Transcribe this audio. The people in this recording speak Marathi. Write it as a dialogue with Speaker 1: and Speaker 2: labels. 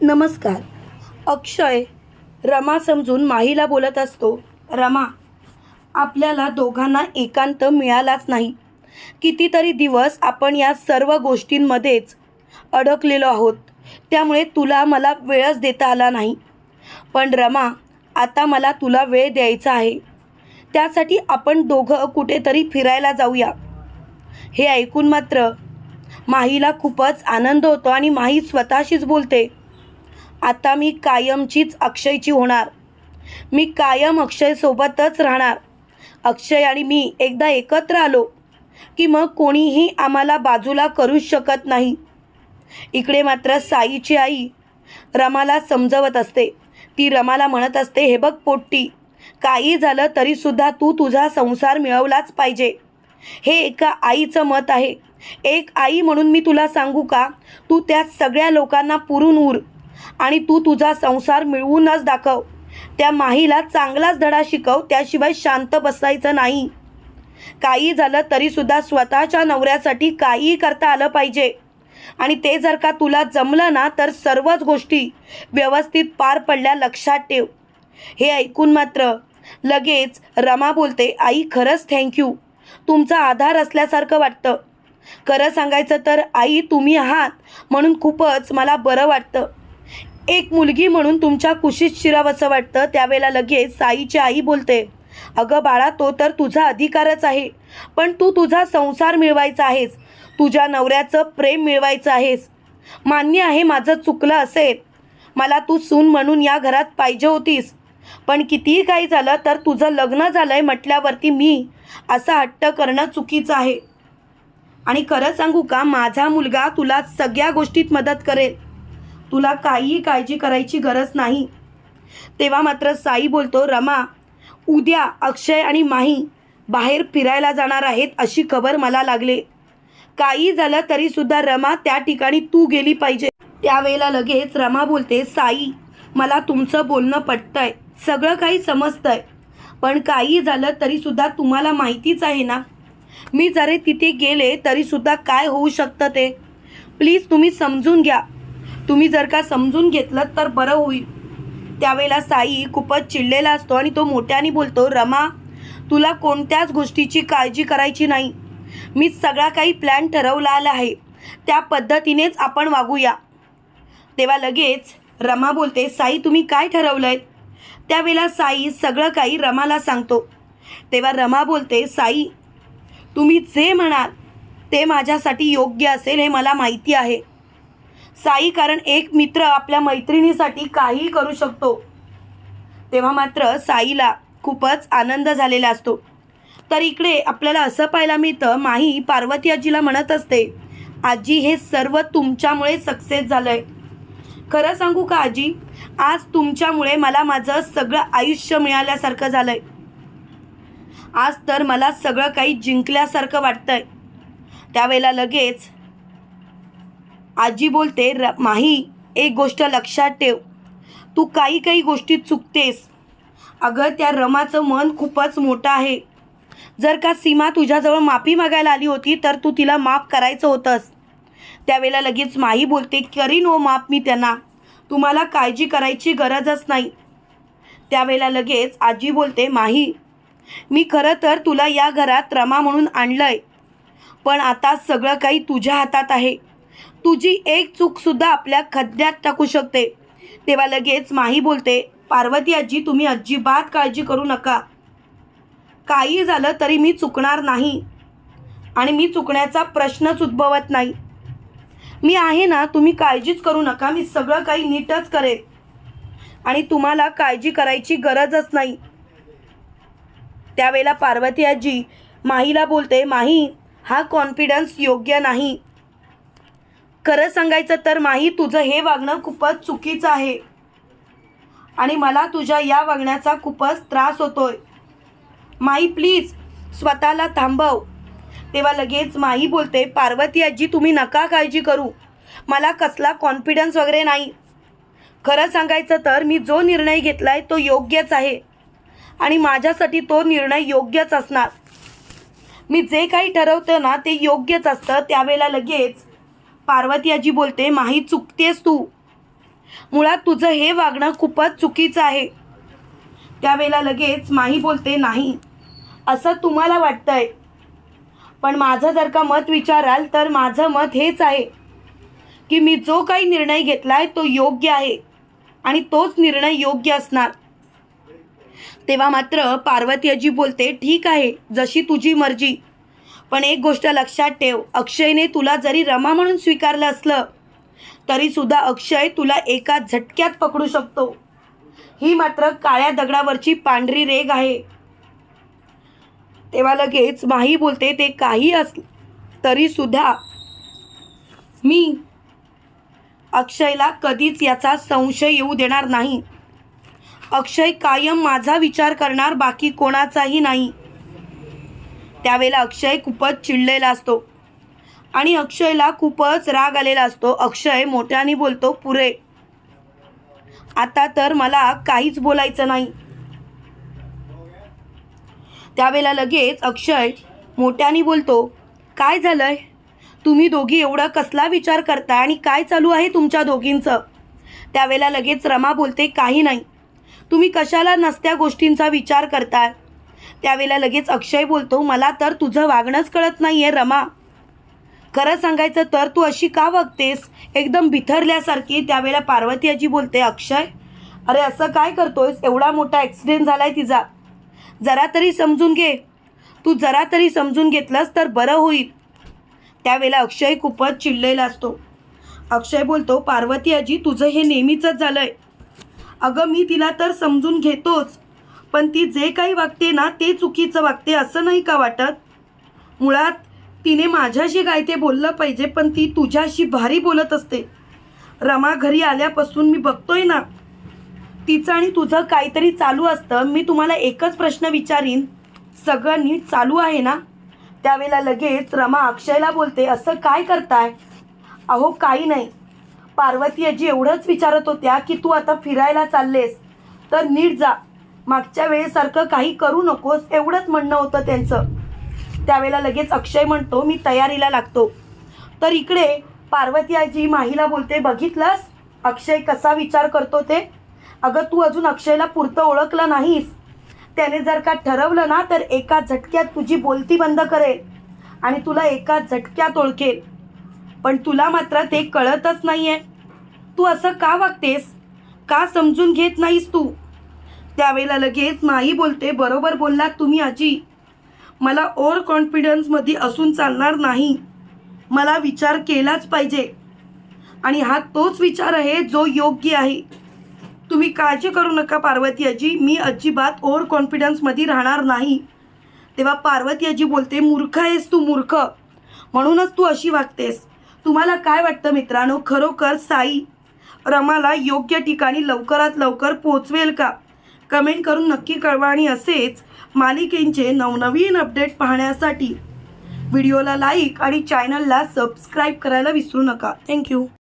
Speaker 1: नमस्कार. अक्षय रमा समजून माहीला बोलत असतो. रमा, आपल्याला दोघांना एकांत मिळालाच नाही. कितीतरी दिवस आपण या सर्व गोष्टींमध्येच अडकलेलो आहोत. त्यामुळे तुला मला वेळच देता आला नाही. पण रमा, आता मला तुला वेळ द्यायचा आहे. त्यासाठी आपण दोघं कुठेतरी फिरायला जाऊया. हे ऐकून मात्र माहीला खूपच आनंद होतो आणि माही स्वतःशीच बोलते, आता मी कायमचीच अक्षयची होणार. मी कायम अक्षयसोबतच राहणार. अक्षय आणि मी एकदा एकत्र आलो की मग कोणीही आम्हाला बाजूला करूच शकत नाही. इकडे मात्र साईची आई रमाला समजवत असते. ती रमाला म्हणत असते, हे बघ पोट्टी, काही झालं तरीसुद्धा तू तुझा संसार मिळवलाच पाहिजे. हे एका आईचं मत आहे. एक आई म्हणून मी तुला सांगू का, तू त्या सगळ्या लोकांना पुरून उर आणि तू तुझा संसार मिळवूनच दाखव. त्या माहीला चांगलाच धडा शिकव, त्याशिवाय शांत बसायचं नाही. काही झालं तरीसुद्धा स्वतःच्या नवऱ्यासाठी काहीही करता आलं पाहिजे. आणि ते जर का तुला जमलं ना, तर सर्वच गोष्टी व्यवस्थित पार पडल्या, लक्षात ठेव. हे ऐकून मात्र लगेच रमा बोलते, आई खरंच थँक्यू. तुमचा आधार असल्यासारखं वाटतं. खरं सांगायचं तर आई तुम्ही आहात म्हणून खूपच मला बरं वाटतं. एक मुलगी म्हणून तुमच्या कुशीत शिरावंसं वाटतं. त्यावेळेला लगेच साईची आई बोलते, अगं बाळा, तो तर तुझा अधिकारच आहे. पण तू तुझा संसार मिळवायचा आहेस. तुझ्या नवऱ्याचं प्रेम मिळवायचं आहेस. मान्य आहे माझं चुकलं असेल. मला तू सून म्हणून या घरात पाहिजे होतीस. पण कितीही काही झालं तर तुझं लग्न झालंय म्हटल्यावरती मी असा हट्ट करणं चुकीचं आहे. आणि खरं सांगू का, माझा मुलगा तुला सगळ्या गोष्टीत मदत करेल. तुला काहीही काळजी करायची गरज नाही. तेव्हा मात्र साई बोलतो, रमा, उद्या अक्षय आणि माही बाहेर फिरायला जाणार आहेत अशी खबर मला लागले. काही झालं तरीसुद्धा रमा, त्या ठिकाणी तू गेली पाहिजे. त्यावेळेला लगेच रमा बोलते, साई, मला तुमचं बोलणं पटतंय, सगळं काही समजतंय. पण काही झालं तरीसुद्धा तुम्हाला माहितीच आहे ना, मी जरी तिथे गेले तरीसुद्धा काय होऊ शकतं ते. प्लीज तुम्ही समजून घ्या. तुम्ही जर का समजून घेतलं तर बरं होईल. त्यावेळेला साई खूपच चिडलेला असतो आणि तो मोठ्याने बोलतो, रमा, तुला कोणत्याच गोष्टीची काळजी करायची नाही. मी सगळा काही प्लॅन ठरवलेला आहे. त्या पद्धतीनेच आपण वागूया. तेव्हा लगेच रमा बोलते, साई तुम्ही काय ठरवलंय? त्यावेळेला साई सगळं काही रमाला सांगतो. तेव्हा रमा बोलते, साई, तुम्ही जे म्हणाल ते माझ्यासाठी योग्य असेल हे मला माहिती आहे. साई, कारण एक मित्र आपल्या मैत्रिणीसाठी काहीही करू शकतो. तेव्हा मात्र साईला खूपच आनंद झालेला असतो. तर इकडे आपल्याला असं पाहायला मिळतं, माही पार्वती आजीला म्हणत असते, आजी, हे सर्व तुमच्यामुळे सक्सेस झालं आहे. खरं सांगू का आजी, आज तुमच्यामुळे मला माझं सगळं आयुष्य मिळाल्यासारखं झालं आहे. आज तर मला सगळं काही जिंकल्यासारखं वाटतंय. त्यावेळेला लगेच आजी बोलते, माही, एक गोष्ट लक्षात ठेव, तू काही गोष्टीत चुकतेस. अगं, त्या रमाचं मन खूपच मोठं आहे. जर का सीमा तुझ्याजवळ माफी मागायला आली होती तर तू तिला माफ करायचं होतंस. त्यावेळेला लगेच माही बोलते, करीन हो माफ मी त्यांना, तुम्हाला काळजी करायची गरजच नाही. त्यावेळेला लगेच आजी बोलते, माही, मी खरं तर तुला या घरात रमा म्हणून आणलंय. पण आता सगळं काही तुझ्या हातात आहे. तुझी एक चूकसुद्धा आपल्या खड्ड्यात टाकू शकते. तेव्हा लगेच माही बोलते, पार्वती आजी, तुम्ही अजिबात काळजी करू नका. काही झालं तरी मी चुकणार नाही आणि मी चुकण्याचा प्रश्नच उद्भवत नाही. मी आहे ना, तुम्ही काळजीच करू नका. मी सगळं काही नीटच करेन आणि तुम्हाला काळजी करायची गरजच नाही. त्यावेळेला पार्वती आजी माहीला बोलते, माही, हा कॉन्फिडन्स योग्य नाही. खरं सांगायचं तर माही, तुझं हे वागणं खूपच चुकीचं आहे आणि मला तुझ्या या वागण्याचा खूपच त्रास होतोय. माही, प्लीज स्वतःला थांबव. तेव्हा लगेच माही बोलते, पार्वती आजी, तुम्ही नका काळजी करू. मला कसला कॉन्फिडन्स वगैरे नाही. खरं सांगायचं तर मी जो निर्णय घेतला आहे तो योग्यच आहे आणि माझ्यासाठी तो निर्णय योग्यच असणार. मी जे काही ठरवतो ना ते योग्यच असतं. त्यावेळेला लगेच पार्वती आजी बोलते, माही, चुकतेस तू. मुळात तुझं हे वागणं खूपच चुकीचं आहे. त्यावेळेला लगेच माही बोलते, नाही असं तुम्हाला वाटतंय, पण माझं जर का मत विचाराल तर माझं मत हेच आहे की मी जो काही निर्णय घेतलाय तो योग्य आहे आणि तोच निर्णय योग्य असणार. तेव्हा मात्र पार्वती आजी बोलते, ठीक आहे, जशी तुझी मर्जी, पण एक गोष्ट लक्षात ठेव, अक्षयने तुला जरी रमा म्हणून स्वीकारलं असलं तरी सुद्धा अक्षय तुला एका झटक्यात पकडू शकतो. ही मात्र काळ्या दगडावरची पांढरी रेघ आहे. तेव्हा लगेच माही बोलते, ते काही असलं तरी सुद्धा मी अक्षयला कधीच याचा संशय येऊ देणार नाही. अक्षय कायम माझा विचार करणार, बाकी कोणाचाही नाही. त्यावेळेला अक्षय खूपच चिडलेला असतो आणि अक्षयला खूपच राग आलेला असतो. अक्षय मोठ्याने बोलतो, पुरे, आता तर मला काहीच बोलायचं नाही. त्यावेळेला लगेच अक्षय मोठ्याने बोलतो, काय झालंय, तुम्ही दोघी एवढा कसला विचार करताय आणि काय चालू आहे तुमच्या दोघींचं? त्यावेळेला लगेच रमा बोलते, काही नाही, तुम्ही कशाला नसत्या गोष्टींचा विचार करताय. त्यावेळेला लगेच अक्षय बोलतो, मला तर तुझं वागणंच कळत नाही आहे रमा, खरं सांगायचं तर तू अशी का वागतेस, एकदम बिथरल्यासारखी. त्यावेळेला पार्वती आजी बोलते, अक्षय अरे असं काय करतोयस, एवढा मोठा ॲक्सिडेंट झाला आहे तिचा, जरा तरी समजून घे, तू जरा तरी समजून घेतलंस तर बरं होईल. त्यावेळेला अक्षय खूपच चिडलेला असतो. अक्षय बोलतो, पार्वती आजी तुझं हे नेहमीचंच झालं आहे. अगं मी तिला तर समजून घेतोच, पण ती जे काही वागते ना ते चुकीचं वागते, असं नाही का वाटत? मुळात तिने माझ्याशी काय ते बोललं पाहिजे, पण ती तुझ्याशी भारी बोलत असते. रमा घरी आल्यापासून मी बघतोय ना, तिचं आणि तुझं काहीतरी चालू असतं. मी तुम्हाला एकच प्रश्न विचारीन, सगळं नीट चालू आहे ना? त्यावेळेला लगेच रमा अक्षयला बोलते, असं काय करताय? अहो काही नाही, पार्वती आजी एवढंच विचारत होत्या की तू आता फिरायला चाललेस तर नीट जा, मागच्या वेळेसारखं काही करू नकोस, एवढंच म्हणणं होतं त्यांचं. त्यावेळेला लगेच अक्षय म्हणतो, मी तयारीला लागतो. तर इकडे पार्वती आजी माहीला बोलते, बघितलंस अक्षय कसा विचार करतो ते? अगं तू अजून अक्षयला पुरतं ओळखलं नाहीस. त्याने जर का ठरवलं ना तर एका झटक्यात तुझी बोलती बंद करेल आणि तुला एका झटक्यात ओळखेल, पण तुला मात्र ते कळतच नाही आहे. तू असं का वागतेस, का समजून घेत नाहीस तू? त्यावेळेला लगेच माही बोलते, बरोबर बोललात तुम्ही आजी, मला ओव्हर कॉन्फिडन्समध्ये असून चालणार नाही, मला विचार केलाच पाहिजे आणि हा तोच विचार आहे जो योग्य आहे. तुम्ही काळजी करू नका पार्वती आजी, मी अजिबात ओव्हर कॉन्फिडन्समध्ये राहणार नाही. तेव्हा पार्वती आजी बोलते, मूर्ख आहेस तू, मूर्ख, म्हणूनच तू अशी वागतेस. तुम्हाला काय वाटतं मित्रांनो, खरोखर साई रमाला योग्य ठिकाणी लवकरात लवकर पोहोचवेल का? कमेंट करून नक्की कळवा आणि असेच मालिकेंचे नवनवीन अपडेट पाहण्यासाठी व्हिडिओला लाईक आणि चॅनलला सबस्क्राईब करायला विसरू नका. थँक्यू.